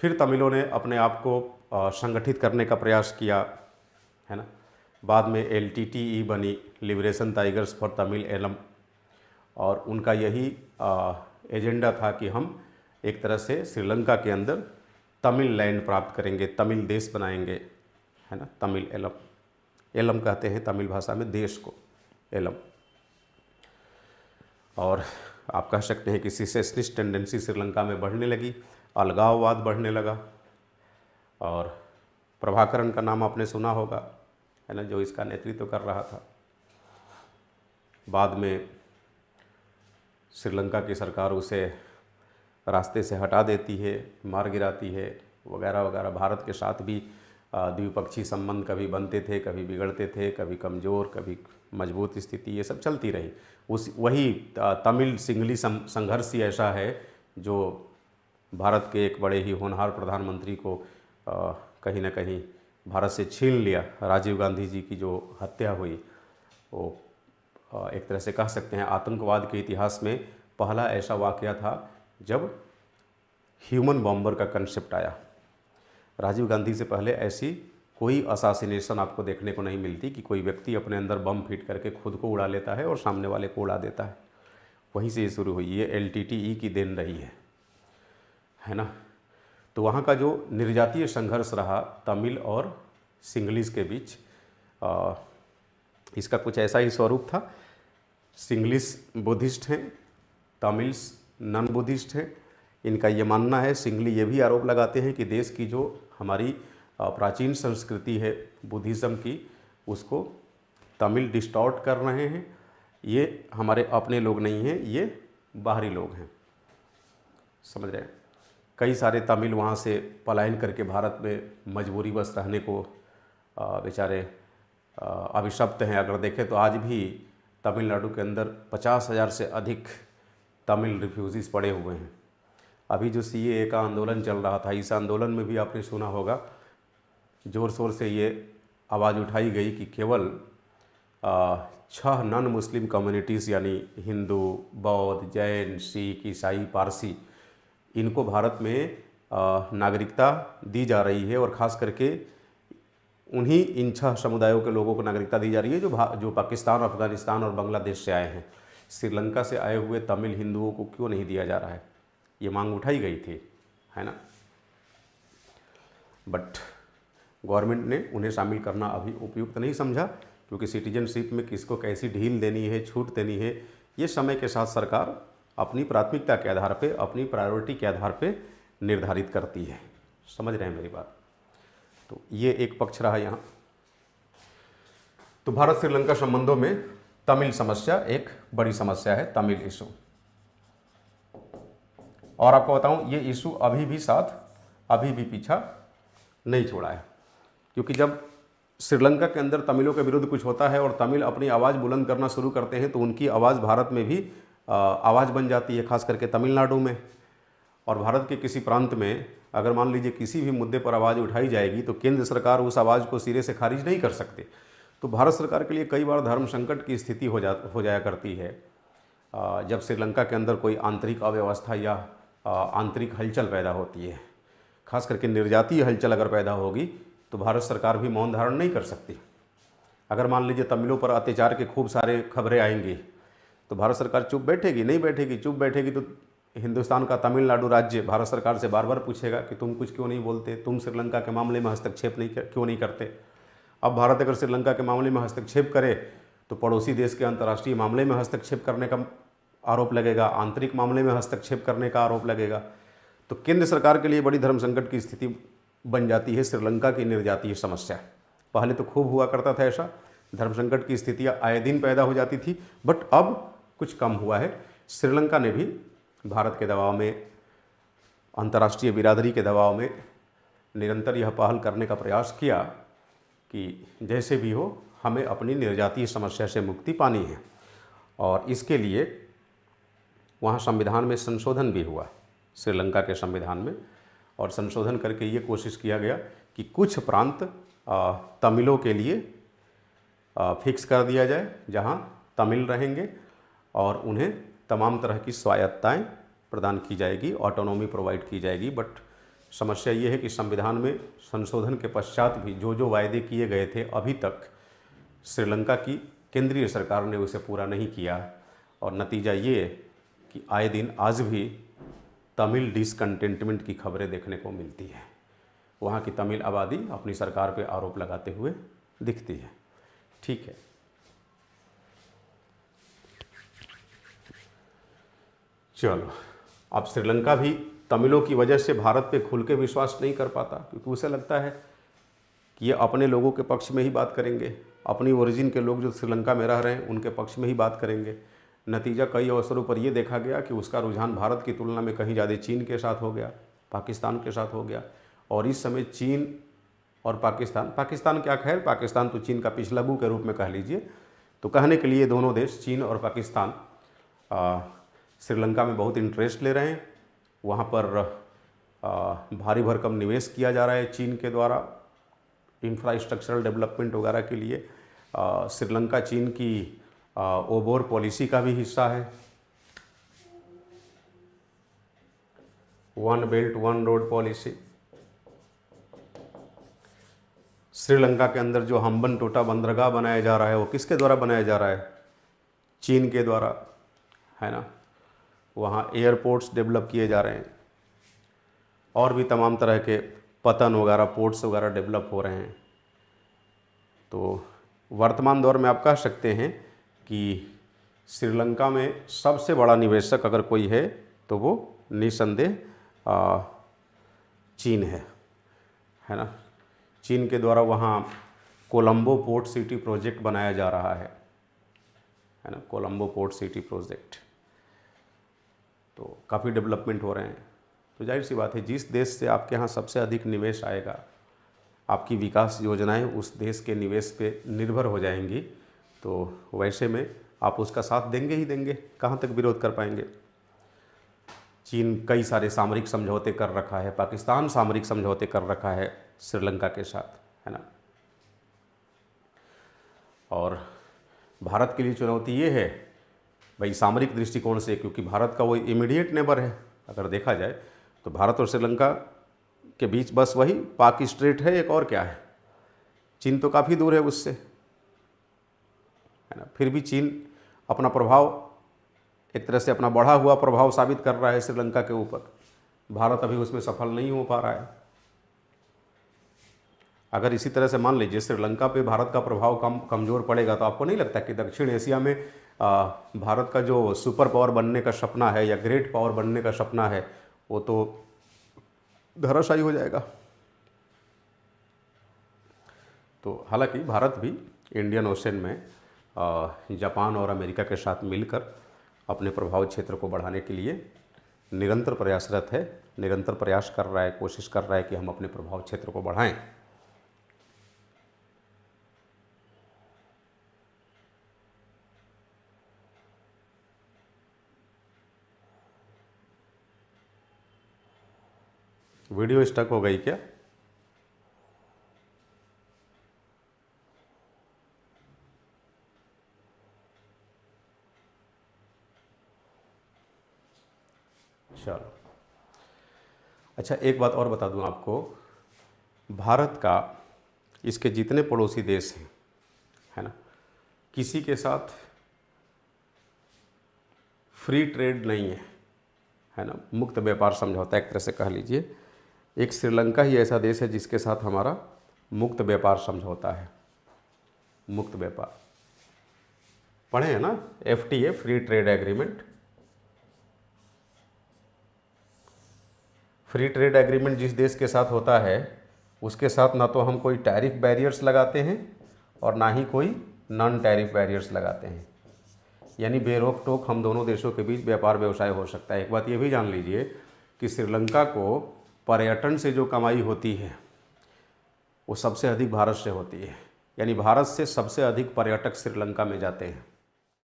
फिर तमिलों ने अपने आप को संगठित करने का प्रयास किया, है ना। बाद में LTTE बनी, liberation tigers for Tamil Eelam, और उनका यही एजेंडा था कि हम एक तरह से श्रीलंका के अंदर तमिल लैंड प्राप्त करेंगे, तमिल देश बनाएंगे, है ना। तमिल एलम, एलम कहते हैं तमिल भाषा में देश को, एलम। और आप कह सकते हैं कि सिसेशनिस्ट टेंडेंसी श्रीलंका में बढ़ने लगी, अलगाववाद बढ़ने लगा। और प्रभाकरण का नाम आपने सुना होगा, है ना, जो इसका नेतृत्व कर रहा था। बाद में श्रीलंका की सरकार उसे रास्ते से हटा देती है, मार गिराती है, वगैरह वगैरह। भारत के साथ भी द्विपक्षीय संबंध कभी बनते थे, कभी बिगड़ते थे, कभी कमज़ोर, कभी मजबूत स्थिति, ये सब चलती रही। वही तमिल सिंघली संघर्ष ही ऐसा है जो भारत के एक बड़े ही होनहार प्रधानमंत्री को कहीं ना कहीं भारत से छीन लिया। राजीव गांधी जी की जो हत्या हुई, वो एक तरह से कह सकते हैं आतंकवाद के इतिहास में पहला ऐसा वाक़या था जब ह्यूमन बॉम्बर का कंसेप्ट आया। राजीव गांधी से पहले ऐसी कोई असासिनेशन आपको देखने को नहीं मिलती कि कोई व्यक्ति अपने अंदर बम फिट करके खुद को उड़ा लेता है और सामने वाले को उड़ा देता है। वहीं से ये शुरू हुई, ये LTTE की देन रही है ना। तो वहाँ का जो निर्जातीय संघर्ष रहा तमिल और सिंघलीज के बीच, इसका कुछ ऐसा ही स्वरूप था। सिंघलीज बुद्धिस्ट हैं, तमिल्स नॉन बुद्धिस्ट हैं। इनका ये मानना है, सिंघली ये भी आरोप लगाते हैं कि देश की जो हमारी प्राचीन संस्कृति है बुद्धिज़्म की, उसको तमिल डिस्टॉर्ट कर रहे हैं। ये हमारे अपने लोग नहीं हैं, ये बाहरी लोग हैं, समझ रहे हैं। कई सारे तमिल वहाँ से पलायन करके भारत में मजबूरीवश रहने को बेचारे अभिशप्त हैं। अगर देखें तो आज भी तमिलनाडु के अंदर 50,000 से अधिक तमिल रिफ्यूजीज़ पड़े हुए हैं। अभी जो CAA का आंदोलन चल रहा था, इस आंदोलन में भी आपने सुना होगा, ज़ोर शोर से ये आवाज़ उठाई गई कि केवल 6 नॉन मुस्लिम कम्युनिटीज़ यानी हिंदू, बौद्ध, जैन, सिख, ईसाई, पारसी, इनको भारत में नागरिकता दी जा रही है। और ख़ास करके उन्हीं इन 6 समुदायों के लोगों को नागरिकता दी जा रही है जो पाकिस्तान, अफगानिस्तान और बांग्लादेश से आए हैं। श्रीलंका से आए हुए तमिल हिंदुओं को क्यों नहीं दिया जा रहा है, ये मांग उठाई गई थी, है ना। बट गवर्नमेंट ने उन्हें शामिल करना अभी उपयुक्त नहीं समझा, क्योंकि सिटीजनशिप में किसको कैसी ढील देनी है, छूट देनी है, ये समय के साथ सरकार अपनी प्राथमिकता के आधार पे, अपनी प्रायोरिटी के आधार पे निर्धारित करती है। समझ रहे हैं मेरी बात। तो ये एक पक्ष रहा यहाँ। तो भारत श्रीलंका संबंधों में तमिल समस्या एक बड़ी समस्या है, तमिल इशू। और आपको बताऊं, ये इशू अभी भी पीछा नहीं छोड़ा है। क्योंकि जब श्रीलंका के अंदर तमिलों के विरुद्ध कुछ होता है और तमिल अपनी आवाज़ बुलंद करना शुरू करते हैं, तो उनकी आवाज़ भारत में भी आवाज़ बन जाती है, खास करके तमिलनाडु में। और भारत के किसी प्रांत में अगर मान लीजिए किसी भी मुद्दे पर आवाज़ उठाई जाएगी तो केंद्र सरकार उस आवाज़ को सिरे से खारिज नहीं कर सकती। तो भारत सरकार के लिए कई बार धर्म संकट की स्थिति हो जाया करती है जब श्रीलंका के अंदर कोई आंतरिक अव्यवस्था या आंतरिक हलचल पैदा होती है। खास करके निर्जातीय हलचल अगर पैदा होगी तो भारत सरकार भी मौन धारण नहीं कर सकती। अगर मान लीजिए तमिलों पर अत्याचार के खूब सारे खबरें आएंगी तो भारत सरकार चुप बैठेगी? नहीं बैठेगी। चुप बैठेगी तो हिंदुस्तान का तमिलनाडु राज्य भारत सरकार से बार बार पूछेगा कि तुम कुछ क्यों नहीं बोलते, तुम श्रीलंका के मामले में हस्तक्षेप क्यों नहीं करते। अब भारत अगर श्रीलंका के मामले में हस्तक्षेप करे तो पड़ोसी देश के अंतर्राष्ट्रीय मामले में हस्तक्षेप करने का आरोप लगेगा, आंतरिक मामले में हस्तक्षेप करने का आरोप लगेगा। तो केंद्र सरकार के लिए बड़ी धर्म संकट की स्थिति बन जाती है श्रीलंका की निर्जातीय समस्या। पहले तो खूब हुआ करता था ऐसा, धर्म संकट की स्थितियाँ आए दिन पैदा हो जाती थी, बट अब कुछ कम हुआ है। श्रीलंका ने भी भारत के दबाव में, अंतर्राष्ट्रीय बिरादरी के दबाव में निरंतर यह पहल करने का प्रयास किया कि जैसे भी हो हमें अपनी निर्जातीय समस्या से मुक्ति पानी है। और इसके लिए वहाँ संविधान में संशोधन भी हुआ, श्रीलंका के संविधान में। और संशोधन करके ये कोशिश किया गया कि कुछ प्रांत तमिलों के लिए फिक्स कर दिया जाए जहाँ तमिल रहेंगे और उन्हें तमाम तरह की स्वायत्ताएं प्रदान की जाएगी, ऑटोनॉमी प्रोवाइड की जाएगी। बट समस्या ये है कि संविधान में संशोधन के पश्चात भी जो जो वायदे किए गए थे अभी तक श्रीलंका की केंद्रीय सरकार ने उसे पूरा नहीं किया, और नतीजा ये कि आए दिन आज भी तमिल डिसकंटेंटमेंट की खबरें देखने को मिलती है। वहाँ की तमिल आबादी अपनी सरकार पे आरोप लगाते हुए दिखती है। ठीक है, चलो, अब श्रीलंका भी तमिलों की वजह से भारत पे खुल के विश्वास नहीं कर पाता, क्योंकि उसे लगता है कि ये अपने लोगों के पक्ष में ही बात करेंगे, अपनी ओरिजिन के लोग जो श्रीलंका में रह रहे हैं उनके पक्ष में ही बात करेंगे। नतीजा कई अवसरों पर यह देखा गया कि उसका रुझान भारत की तुलना में कहीं ज़्यादा चीन के साथ हो गया, पाकिस्तान के साथ हो गया। और इस समय चीन और पाकिस्तान क्या, खैर पाकिस्तान तो चीन का पिछलग्गू के रूप में कह लीजिए, तो कहने के लिए दोनों देश चीन और पाकिस्तान श्रीलंका में बहुत इंटरेस्ट ले रहे हैं। वहाँ पर भारी भरकम निवेश किया जा रहा है चीन के द्वारा इंफ्रास्ट्रक्चरल डेवलपमेंट वगैरह के लिए। श्रीलंका चीन की ओबोर पॉलिसी का भी हिस्सा है, one belt one road policy. Sri Lanka के अंदर जो हम्बनटोटा बंदरगाह बनाया जा रहा है वो किसके द्वारा बनाया जा रहा है? चीन के द्वारा, है ना। वहाँ एयरपोर्ट्स डेवलप किए जा रहे हैं और भी तमाम तरह के पतन वगैरह पोर्ट्स वगैरह डेवलप हो रहे हैं। तो वर्तमान दौर में आप कह सकते हैं कि श्रीलंका में सबसे बड़ा निवेशक अगर कोई है तो वो निसंदेह चीन है ना। चीन के द्वारा वहाँ कोलंबो पोर्ट सिटी प्रोजेक्ट बनाया जा रहा है ना, कोलंबो पोर्ट सिटी प्रोजेक्ट। तो काफ़ी डेवलपमेंट हो रहे हैं। तो जाहिर सी बात है, जिस देश से आपके यहाँ सबसे अधिक निवेश आएगा, आपकी विकास योजनाएं उस देश के निवेश पे निर्भर हो जाएंगी, तो वैसे में आप उसका साथ देंगे ही देंगे, कहाँ तक विरोध कर पाएंगे। चीन कई सारे सामरिक समझौते कर रखा है, पाकिस्तान सामरिक समझौते कर रखा है श्रीलंका के साथ, है ना। और भारत के लिए चुनौती ये है भाई सामरिक दृष्टिकोण से, क्योंकि भारत का वो इमीडिएट नेबर है। अगर देखा जाए तो भारत और श्रीलंका के बीच बस वही पाक स्ट्रेट है, एक और क्या है। चीन तो काफ़ी दूर है उससे, है ना। फिर भी चीन अपना प्रभाव, एक तरह से अपना बढ़ा हुआ प्रभाव साबित कर रहा है श्रीलंका के ऊपर। भारत अभी उसमें सफल नहीं हो पा रहा है। अगर इसी तरह से मान लीजिए श्रीलंका पे भारत का प्रभाव कमज़ोर पड़ेगा, तो आपको नहीं लगता कि दक्षिण एशिया में भारत का जो सुपर पावर बनने का सपना है या ग्रेट पावर बनने का सपना है वो तो धराशायी हो जाएगा। तो हालांकि भारत भी इंडियन ओशन में जापान और अमेरिका के साथ मिलकर अपने प्रभाव क्षेत्र को बढ़ाने के लिए निरंतर प्रयासरत है, निरंतर प्रयास कर रहा है, कोशिश कर रहा है कि हम अपने प्रभाव क्षेत्र को बढ़ाएं। वीडियो स्टक हो गई क्या? चलो, अच्छा एक बात और बता दूं आपको, भारत का इसके जितने पड़ोसी देश हैं, है ना, किसी के साथ फ्री ट्रेड नहीं है ना, मुक्त व्यापार समझौता एक तरह से कह लीजिए। एक श्रीलंका ही ऐसा देश है जिसके साथ हमारा मुक्त व्यापार समझौता है। मुक्त व्यापार पढ़े हैं ना, FTA, free trade agreement. Free trade agreement जिस देश के साथ होता है उसके साथ ना तो हम कोई टैरिफ बैरियर्स लगाते हैं और ना ही कोई नॉन टैरिफ बैरियर्स लगाते हैं, यानी बेरोक टोक हम दोनों देशों के बीच व्यापार व्यवसाय हो सकता है। एक बात ये भी जान लीजिए कि श्रीलंका को पर्यटन से जो कमाई होती है वो सबसे अधिक भारत से होती है, यानी भारत से सबसे अधिक पर्यटक श्रीलंका में जाते हैं।